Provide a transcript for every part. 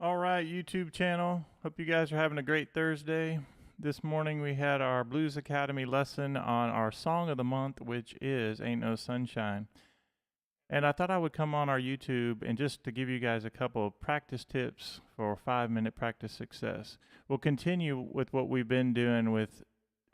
All right, YouTube channel. Hope you guys are having a great Thursday. This morning we had our Blues Academy lesson on our song of the month, which is Ain't No Sunshine. And I thought I would come on our YouTube and just to give you guys a couple of practice tips for 5-minute practice success. We'll continue with what we've been doing with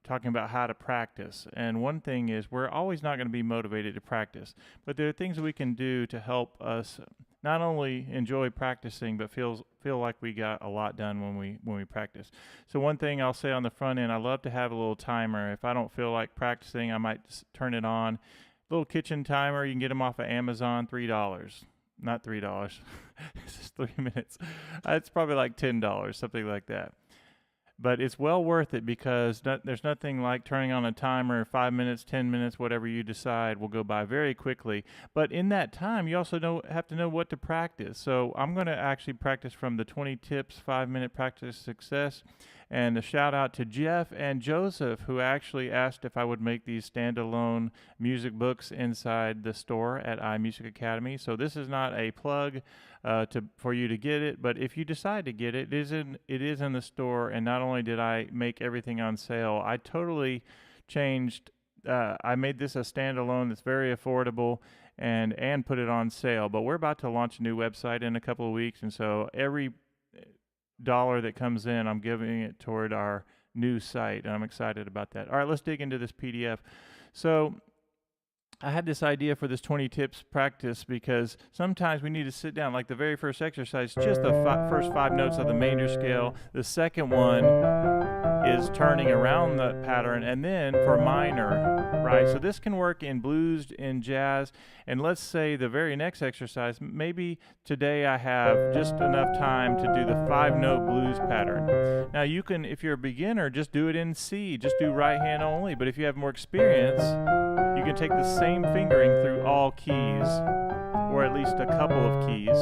talking about how to practice. And one thing is we're always not going to be motivated to practice, but there are things we can do to help us not only enjoy practicing but feel like we got a lot done when we practice. So one thing I'll say on the front end, I love to have a little timer. If I don't feel like practicing, I might just turn it on. Little kitchen timer, you can get them off of Amazon, $3. Not $3. It's just 3 minutes. It's probably like $10, something like that. But it's well worth it because there's nothing like turning on a timer. 5 minutes, 10 minutes, whatever you decide will go by very quickly. But in that time, you also have to know what to practice. So I'm going to actually practice from the 20 tips, 5-minute practice success. And a shout out to Jeff and Joseph, who actually asked if I would make these standalone music books inside the store at iMusic Academy. So this is not a plug for you to get it, but if you decide to get it, it is in the store. And not only did I make everything on sale, I totally changed. I made this a standalone that's very affordable and put it on sale. But we're about to launch a new website in a couple of weeks, and so every dollar that comes in, I'm giving it toward our new site, and I'm excited about that. All right, let's dig into this PDF. So I had this idea for this 20 tips practice because sometimes we need to sit down, like the very first exercise, just the first 5 notes of the major scale. The second one is turning around the pattern, and then for minor, right? So this can work in blues, in jazz, and let's say the very next exercise, maybe today I have just enough time to do the 5-note blues pattern. Now you can, if you're a beginner, just do it in C, just do right hand only, but if you have more experience, you can take the same fingering through all keys, or at least a couple of keys.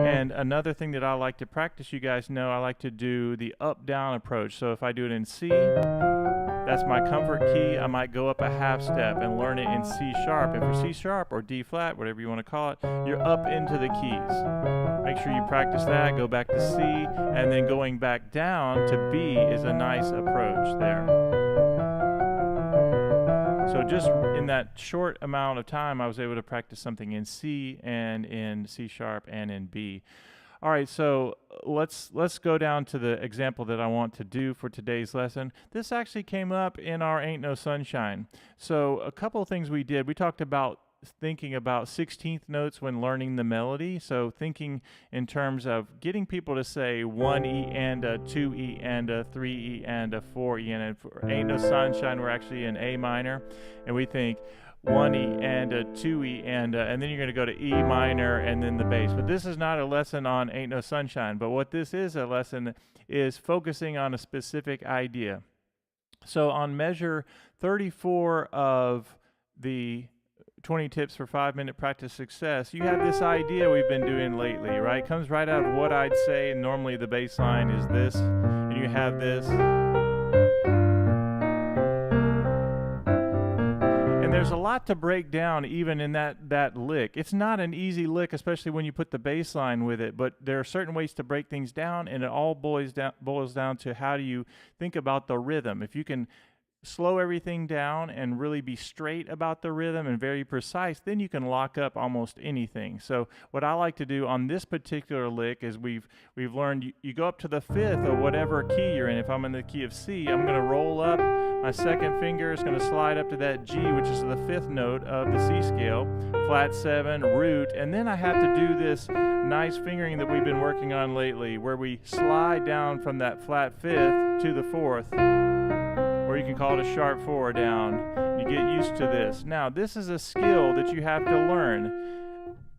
And another thing that I like to practice, you guys know, I like to do the up-down approach. So if I do it in C, that's my comfort key. I might go up a half step and learn it in C sharp. And for C sharp or D flat, whatever you want to call it, you're up into the keys. Make sure you practice that, go back to C, and then going back down to B is a nice approach there. So just in that short amount of time, I was able to practice something in C and in C sharp and in B. All right, so let's go down to the example that I want to do for today's lesson. This actually came up in our Ain't No Sunshine. So a couple of things we did. We talked about thinking about 16th notes when learning the melody. So thinking in terms of getting people to say 1 E and a 2 E and a 3 E and a 4 E, and for Ain't No Sunshine we're actually in A minor, and we think 1 E and a 2 E and then you're going to go to E minor and then the bass. But this is not a lesson on Ain't No Sunshine, but what this is a lesson is focusing on a specific idea. So on measure 34 of the 20 tips for 5-minute practice success, you have this idea we've been doing lately, right? It comes right out of what I'd say, and normally the bass line is this, and you have this. And there's a lot to break down even in that lick. It's not an easy lick, especially when you put the bass line with it, but there are certain ways to break things down, and it all boils down to how do you think about the rhythm. If you can slow everything down and really be straight about the rhythm and very precise, then you can lock up almost anything. So what I like to do on this particular lick is we've learned you go up to the 5th of whatever key you're in. If I'm in the key of C, I'm going to roll up. My second finger is going to slide up to that G, which is the 5th note of the C scale, flat 7, root, and then I have to do this nice fingering that we've been working on lately where we slide down from that flat 5th to the 4th. Or you can call it a sharp 4 down. You get used to this. Now, this is a skill that you have to learn.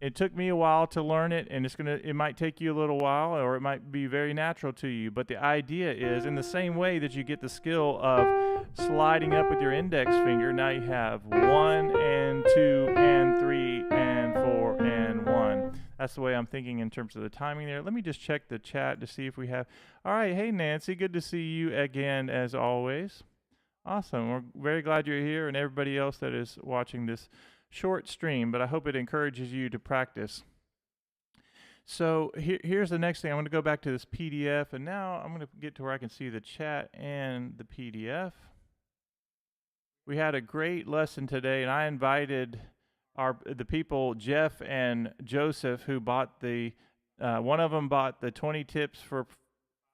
It took me a while to learn it, and it might take you a little while, or it might be very natural to you. But the idea is, in the same way that you get the skill of sliding up with your index finger, now you have 1 and 2 and 3 and 4 and 1. That's the way I'm thinking in terms of the timing there. Let me just check the chat to see if we have. All right, hey Nancy, good to see you again as always. Awesome. We're very glad you're here, and everybody else that is watching this short stream, but I hope it encourages you to practice. So here's the next thing. I'm going to go back to this PDF, and now I'm going to get to where I can see the chat and the PDF. We had a great lesson today, and I invited the people, Jeff and Joseph, who bought one of them bought the 20 tips for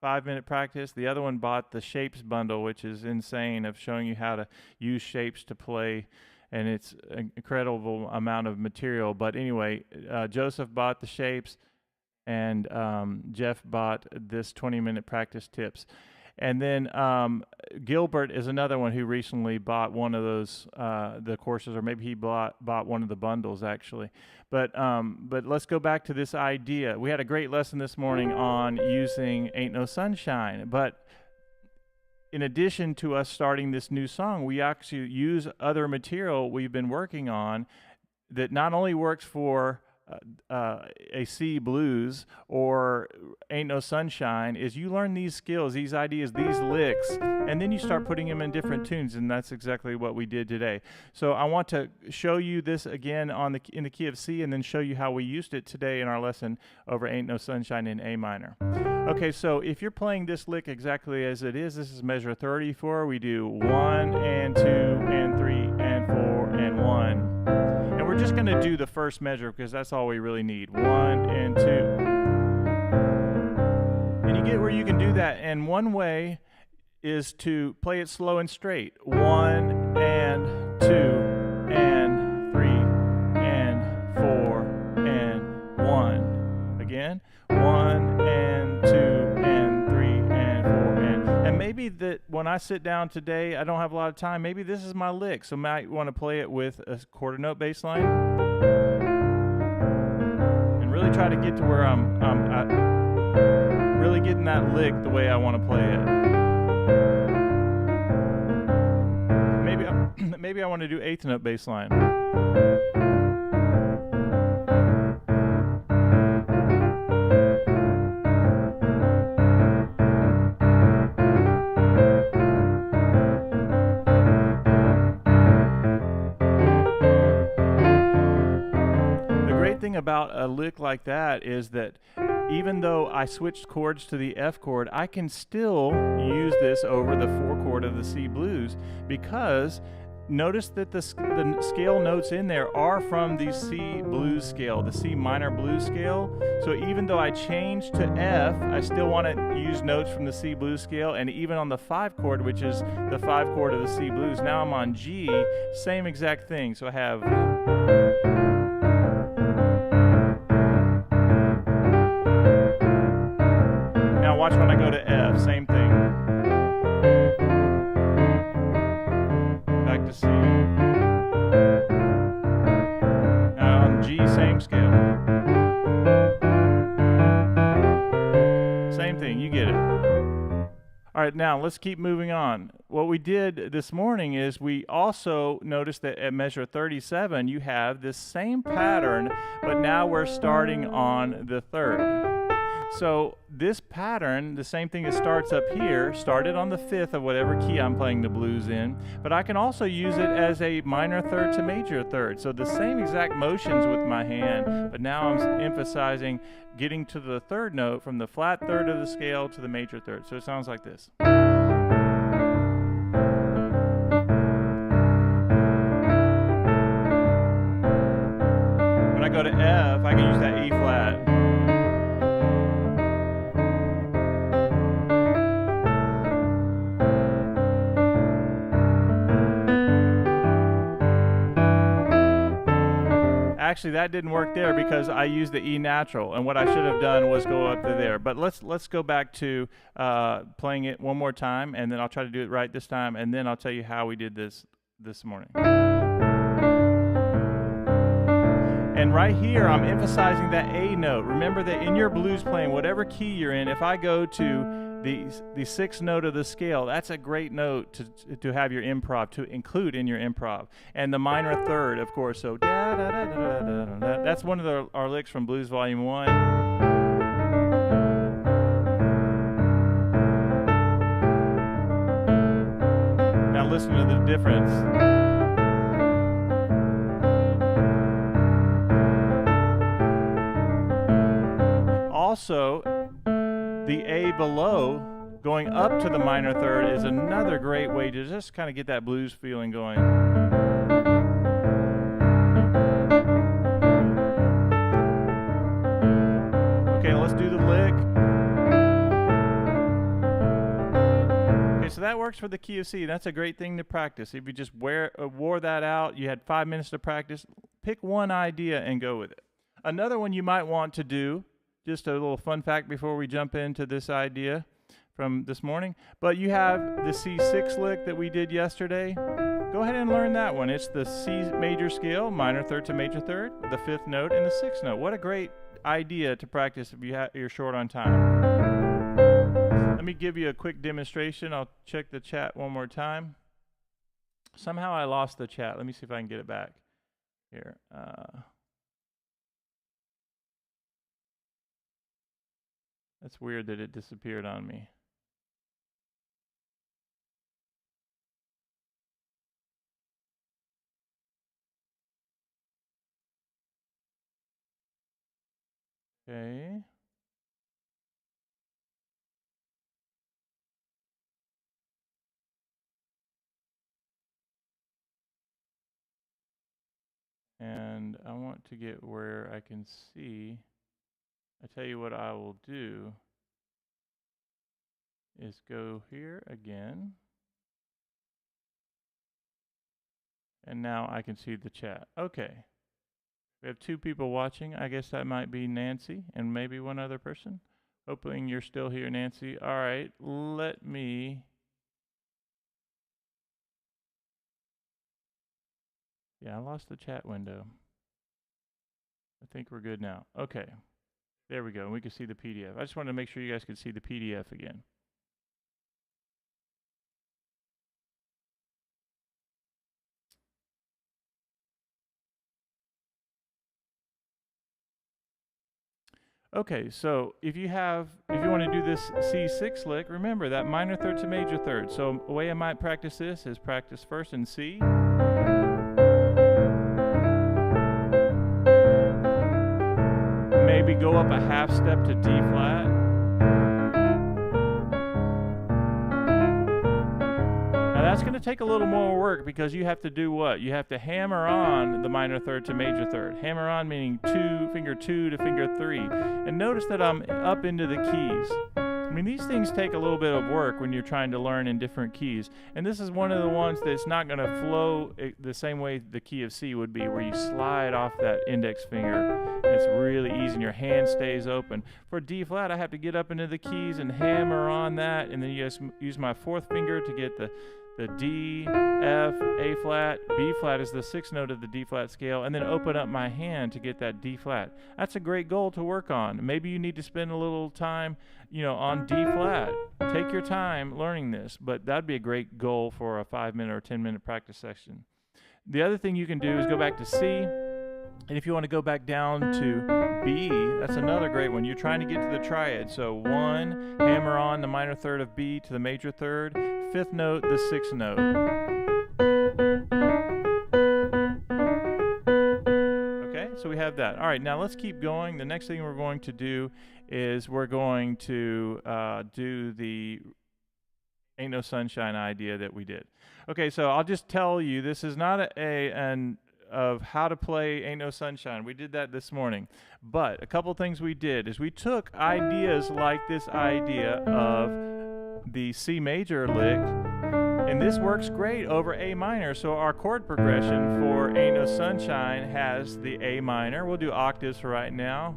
5-minute practice. The other one bought the shapes bundle, which is insane, of showing you how to use shapes to play, and it's an incredible amount of material. But anyway, Joseph bought the shapes, and Jeff bought this 20-minute practice tips. And then Gilbert is another one who recently bought one of those the courses, or maybe he bought one of the bundles actually. But let's go back to this idea. We had a great lesson this morning on using "Ain't No Sunshine," but in addition to us starting this new song, we actually use other material we've been working on that not only works for a C blues or "Ain't No Sunshine," is you learn these skills, these ideas, these licks, and then you start putting them in different tunes, and that's exactly what we did today. So I want to show you this again in the key of C, and then show you how we used it today in our lesson over "Ain't No Sunshine" in A minor. Okay, so if you're playing this lick exactly as it is, this is measure 34. We do 1 and 2 and 3 and 4 and 1. And we're just going to do the first measure because that's all we really need. 1 and 2. And you get where you can do that. And one way is to play it slow and straight. 1 and 2 and 3 and 4 and 1. Again. 1 and 2 and 3 and 4 and maybe that when I sit down today, I don't have a lot of time. Maybe this is my lick, so I might want to play it with a quarter note bass line and really try to get to where I'm really getting that lick the way I want to play it. Maybe I want to do eighth note bass line. About a lick like that is that even though I switched chords to the F chord, I can still use this over the 4 chord of the C blues, because notice that the scale notes in there are from the C blues scale, the C minor blues scale. So even though I changed to F, I still want to use notes from the C blues scale. And even on the 5 chord, which is the 5 chord of the C blues, now I'm on G, same exact thing. So I have... Watch when I go to F, same thing. Back to C. Now on G, same scale. Same thing, you get it. All right, now let's keep moving on. What we did this morning is we also noticed that at measure 37, you have this same pattern, but now we're starting on the 3rd. So this pattern, the same thing that starts up here, started on the 5th of whatever key I'm playing the blues in, but I can also use it as a minor 3rd to major 3rd. So the same exact motions with my hand, but now I'm emphasizing getting to the 3rd note from the flat 3rd of the scale to the major 3rd. So it sounds like this. When I go to F, I can use that E flat. Actually, that didn't work there because I used the E natural, and what I should have done was go up to there. But let's go back to playing it one more time, and then I'll try to do it right this time, and then I'll tell you how we did this morning. And right here, I'm emphasizing that A note. Remember that in your blues playing, whatever key you're in, if I go to the 6th note of the scale, that's a great note to have your improv, to include in your improv. And the minor 3rd, of course, so da, da, da, da, da, da, da. That's one of our licks from Blues Volume 1. Now listen to the difference. Also, the A below going up to the minor third is another great way to just kind of get that blues feeling going. Okay, let's do the lick. Okay, so that works for the key of C. That's a great thing to practice. If you just wore that out, you had 5 minutes to practice, pick one idea and go with it. Another one you might want to do, just a little fun fact before we jump into this idea from this morning, but you have the C6 lick that we did yesterday. Go ahead and learn that one. It's the C major scale, minor third to major third, the 5th note and the 6th note. What a great idea to practice if you're short on time. Let me give you a quick demonstration. I'll check the chat one more time. Somehow I lost the chat. Let me see if I can get it back here. That's weird that it disappeared on me. Okay. And I want to get where I can see. I tell you what I will do is go here again. And now I can see the chat. Okay. We have 2 people watching. I guess that might be Nancy and maybe one other person. Hoping you're still here, Nancy. All right, let me... Yeah, I lost the chat window. I think we're good now. Okay. There we go. We can see the PDF. I just wanted to make sure you guys could see the PDF again. Okay, so if you want to do this C6 lick, remember that minor third to major third. So the way I might practice this is practice first in C. Maybe go up a half step to D flat. Now that's going to take a little more work because you have to do what? You have to hammer on the minor third to major third. Hammer on meaning finger 2 to finger 3. And notice that I'm up into the keys. I mean, these things take a little bit of work when you're trying to learn in different keys. And this is one of the ones that's not going to flow the same way the key of C would be, where you slide off that index finger. It's really easy and your hand stays open. For D flat, I have to get up into the keys and hammer on that, and then you just use my 4th finger to get the D, F, A flat, B flat is the 6th note of the D flat scale, and then open up my hand to get that D flat. That's a great goal to work on. Maybe you need to spend a little time, on D flat. Take your time learning this, but that'd be a great goal for a 5-minute or 10-minute practice session. The other thing you can do is go back to C, and if you want to go back down to B, that's another great one. You're trying to get to the triad. So 1, hammer on the minor third of B to the major third, 5th note, the 6th note. Okay, so we have that. All right, now let's keep going. The next thing we're going to do is we're going to do the Ain't No Sunshine idea that we did. Okay, so I'll just tell you, this is not an of how to play Ain't No Sunshine. We did that this morning. But a couple things we did is we took ideas like this idea of the C major lick, and this works great over A minor. So our chord progression for Ain't No Sunshine has the A minor. We'll do octaves for right now.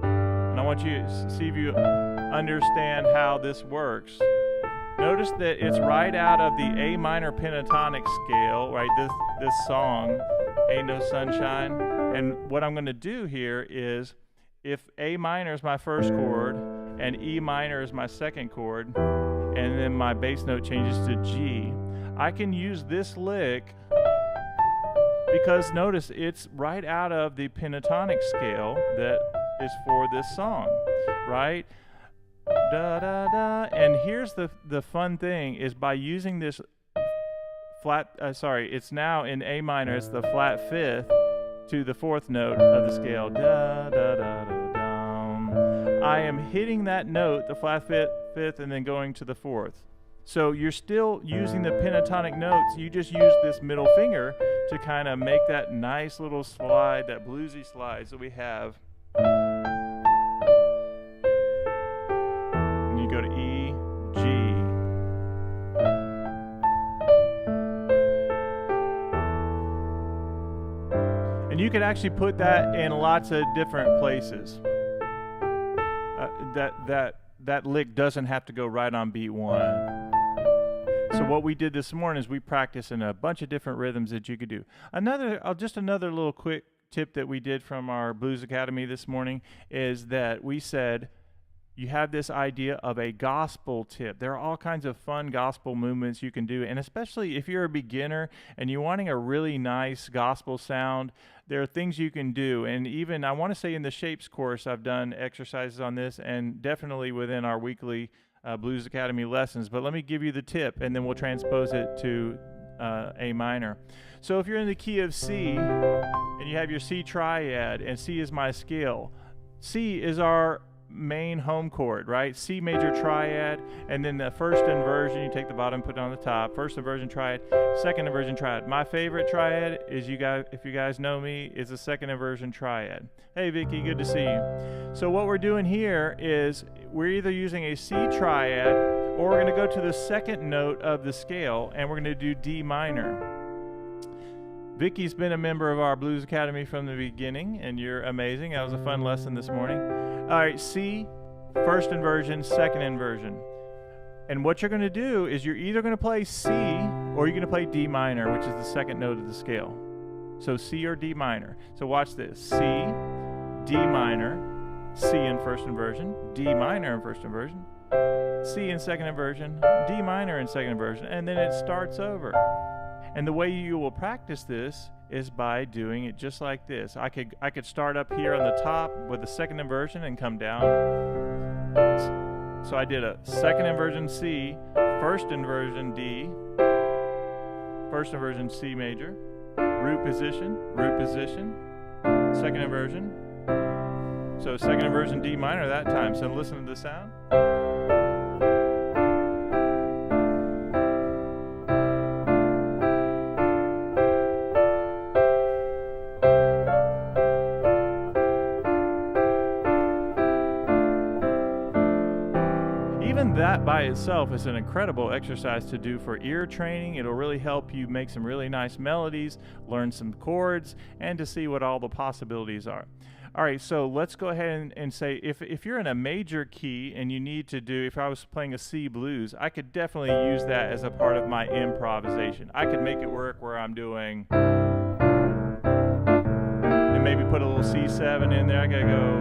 And I want you to see if you understand how this works. Notice that it's right out of the A minor pentatonic scale, right? This song, Ain't No Sunshine. And what I'm going to do here is, if A minor is my first chord and E minor is my second chord, and then my bass note changes to G, I can use this lick because notice it's right out of the pentatonic scale that is for this song, right? Da da da. And here's the fun thing is, by using this flat, it's now in A minor, it's the flat 5th to the fourth note of the scale. Da, da, da, da, da. I am hitting that note, the flat fifth, and then going to the fourth. So you're still using the pentatonic notes. You just use this middle finger to kind of make that nice little slide, that bluesy slide. So we have, and you go to E, G. And you could actually put that in lots of different places. That lick doesn't have to go right on beat one. So what we did this morning is we practiced in a bunch of different rhythms that you could do. Just another little quick tip that we did from our Blues Academy this morning is that we said you have this idea of a gospel tip. There are all kinds of fun gospel movements you can do, and especially if you're a beginner and you're wanting a really nice gospel sound, there are things you can do. And even, I want to say in the Shapes course, I've done exercises on this, and definitely within our weekly Blues Academy lessons. But let me give you the tip, and then we'll transpose it to A minor. So if you're in the key of C, and you have your C triad, and C is my scale, C is our main home chord, right? C major triad, and then the first inversion, you take the bottom, put it on the top. First inversion triad, second inversion triad. My favorite triad is, if you guys know me, is the second inversion triad. Hey Vicky, good to see you. So what we're doing here is we're either using a C triad or we're going to go to the second note of the scale and we're going to do D minor. Vicky's been a member of our Blues Academy from the beginning, and you're amazing. That was a fun lesson this morning. All right, C, first inversion, second inversion. And what you're going to do is you're either going to play C or you're going to play D minor, which is the second note of the scale. So C or D minor. So watch this. C, D minor, C in first inversion, D minor in first inversion, C in second inversion, D minor in second inversion, and then it starts over. And the way you will practice this is by doing it just like this. I could start up here on the top with the second inversion and come down. So I did a second inversion C, first inversion D, first inversion C major, root position, second inversion. So second inversion D minor that time. So listen to the sound. That by itself is an incredible exercise to do for ear training. It'll really help you make some really nice melodies, learn some chords, and to see what all the possibilities are. All right, so let's go ahead and say if you're in a major key and you need to do, if I was playing a C blues, I could definitely use that as a part of my improvisation. I could make it work where I'm doing, and maybe put a little C7 in there. I gotta go.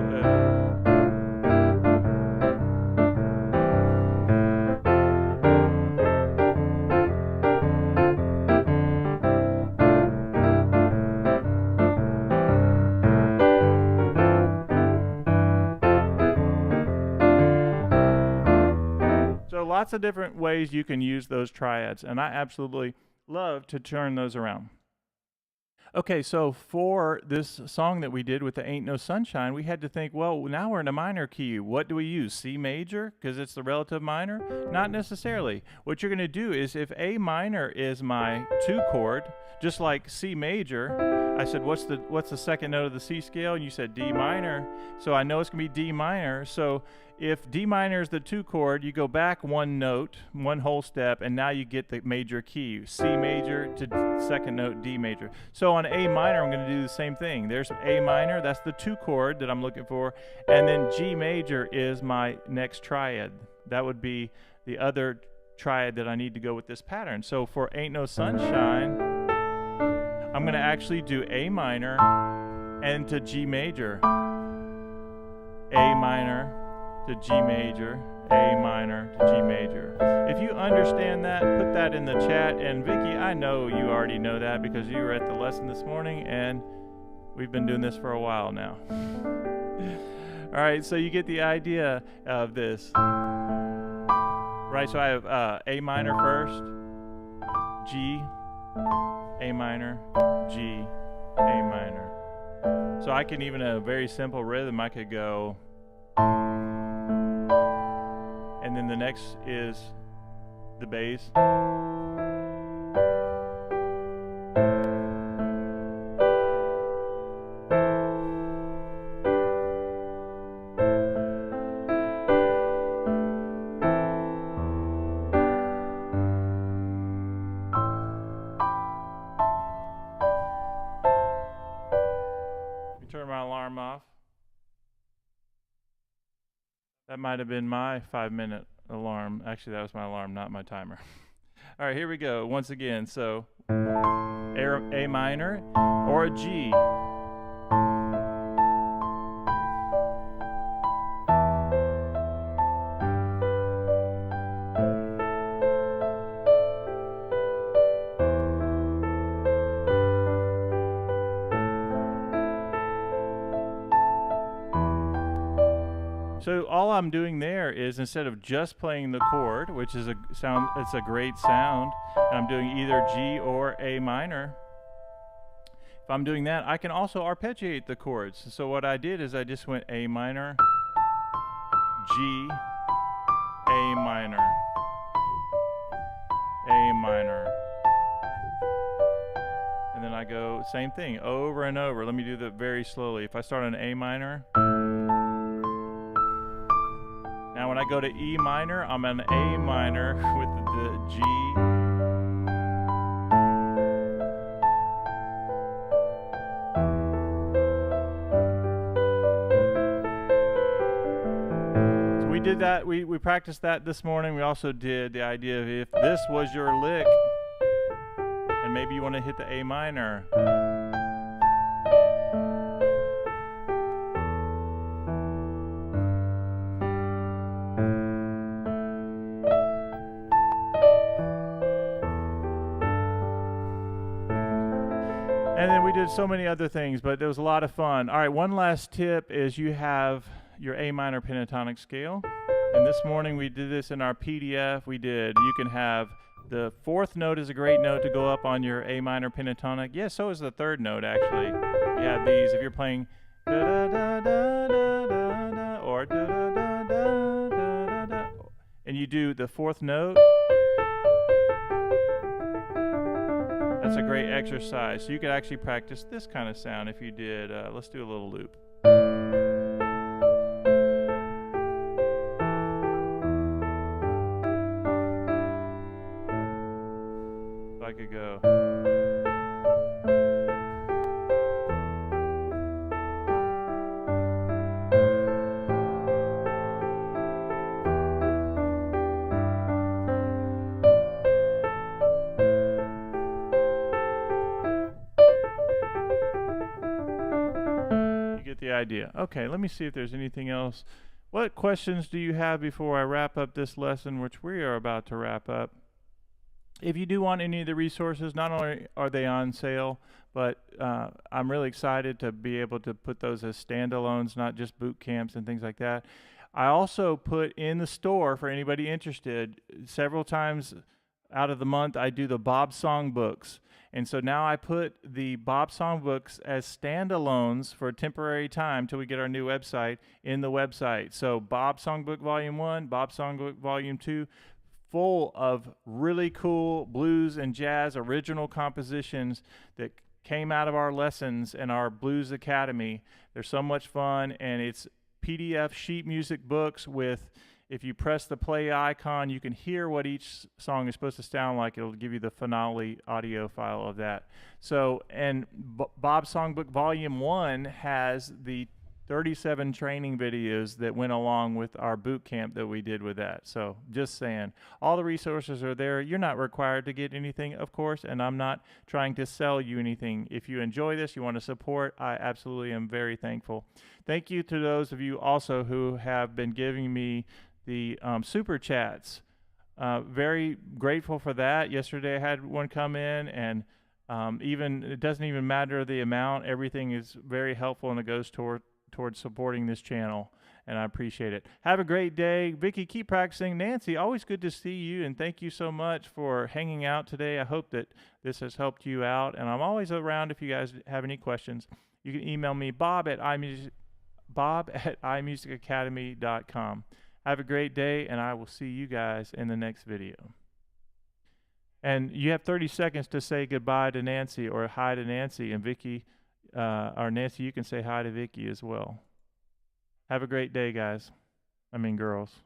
Lots of different ways you can use those triads, and I absolutely love to turn those around. Okay, so for this song that we did with the Ain't No Sunshine, we had to think, well, now we're in a minor key. What do we use? C major, because it's the relative minor? Not necessarily. What you're going to do is if A minor is my 2 chord, just like C major, I said, what's the second note of the C scale? And you said D minor. So I know it's going to be D minor. So if D minor is the 2 chord, you go back 1 note, 1 whole step, and now you get the major key. C major to second note, D major. So on A minor, I'm going to do the same thing. There's A minor, that's the 2 chord that I'm looking for, and then G major is my next triad. That would be the other triad that I need to go with this pattern. So for Ain't No Sunshine, I'm going to actually do A minor and to G major. A minor to G major, A minor to G major. If you understand that, put that in the chat. And Vicky, I know you already know that because you were at the lesson this morning and we've been doing this for a while now. All right, so you get the idea of this. Right, so I have A minor first, G, A minor, G, A minor, So I can even a very simple rhythm, I could go, and then the next is the bass. Turn my alarm off. That might have been my 5-minute alarm. Actually, that was my alarm, not my timer. All right, here we go. Once again, so A minor or a G. So all I'm doing there is, instead of just playing the chord, which is it's a great sound, and I'm doing either G or A minor. If I'm doing that, I can also arpeggiate the chords. So what I did is I just went A minor, G, A minor, A minor. And then I go same thing over and over. Let me do that very slowly. If I start on A minor, now when I go to E minor, I'm on A minor with the G. So we did that, we practiced that this morning. We also did the idea of if this was your lick, and maybe you want to hit the A minor. And then we did so many other things, but it was a lot of fun. All right, one last tip is you have your A minor pentatonic scale. And this morning we did this in our PDF. You can have the fourth note is a great note to go up on your A minor pentatonic. Yeah, so is the third note, actually. You have these. If you're playing da da da da da da or da da da da da da, and you do the fourth note, that's a great exercise. So you could actually practice this kind of sound if you did. Let's do a little loop. So I could go. The idea. Okay, let me see if there's anything else. What questions do you have before I wrap up this lesson, which we are about to wrap up? If you do want any of the resources, not only are they on sale, but I'm really excited to be able to put those as standalones, not just boot camps and things like that. I also put in the store, for anybody interested, several times out of the month I do the Bob Songbooks. And so now I put the Bob Songbooks as standalones for a temporary time till we get our new website in the website. So Bob Songbook Volume 1, Bob Songbook Volume 2, full of really cool blues and jazz original compositions that came out of our lessons in our Blues Academy. They're so much fun, and it's PDF sheet music books with, if you press the play icon, you can hear what each song is supposed to sound like. It'll give you the finale audio file of that. So, and Bob Songbook Volume 1 has the 37 training videos that went along with our boot camp that we did with that. So, just saying, all the resources are there. You're not required to get anything, of course, and I'm not trying to sell you anything. If you enjoy this, you want to support, I absolutely am very thankful. Thank you to those of you also who have been giving me the super chats. Very grateful for that. Yesterday I had one come in, and even it doesn't even matter the amount. Everything is very helpful, and it goes towards supporting this channel. and I appreciate it. Have a great day. Vicky, keep practicing. Nancy, always good to see you, and thank you so much for hanging out today. I hope that this has helped you out, and I'm always around if you guys have any questions. You can email me, bob@imusicacademy.com. Have a great day, and I will see you guys in the next video. And you have 30 seconds to say goodbye to Nancy or hi to Nancy, and Vicky, or Nancy, you can say hi to Vicky as well. Have a great day, guys. I mean, girls.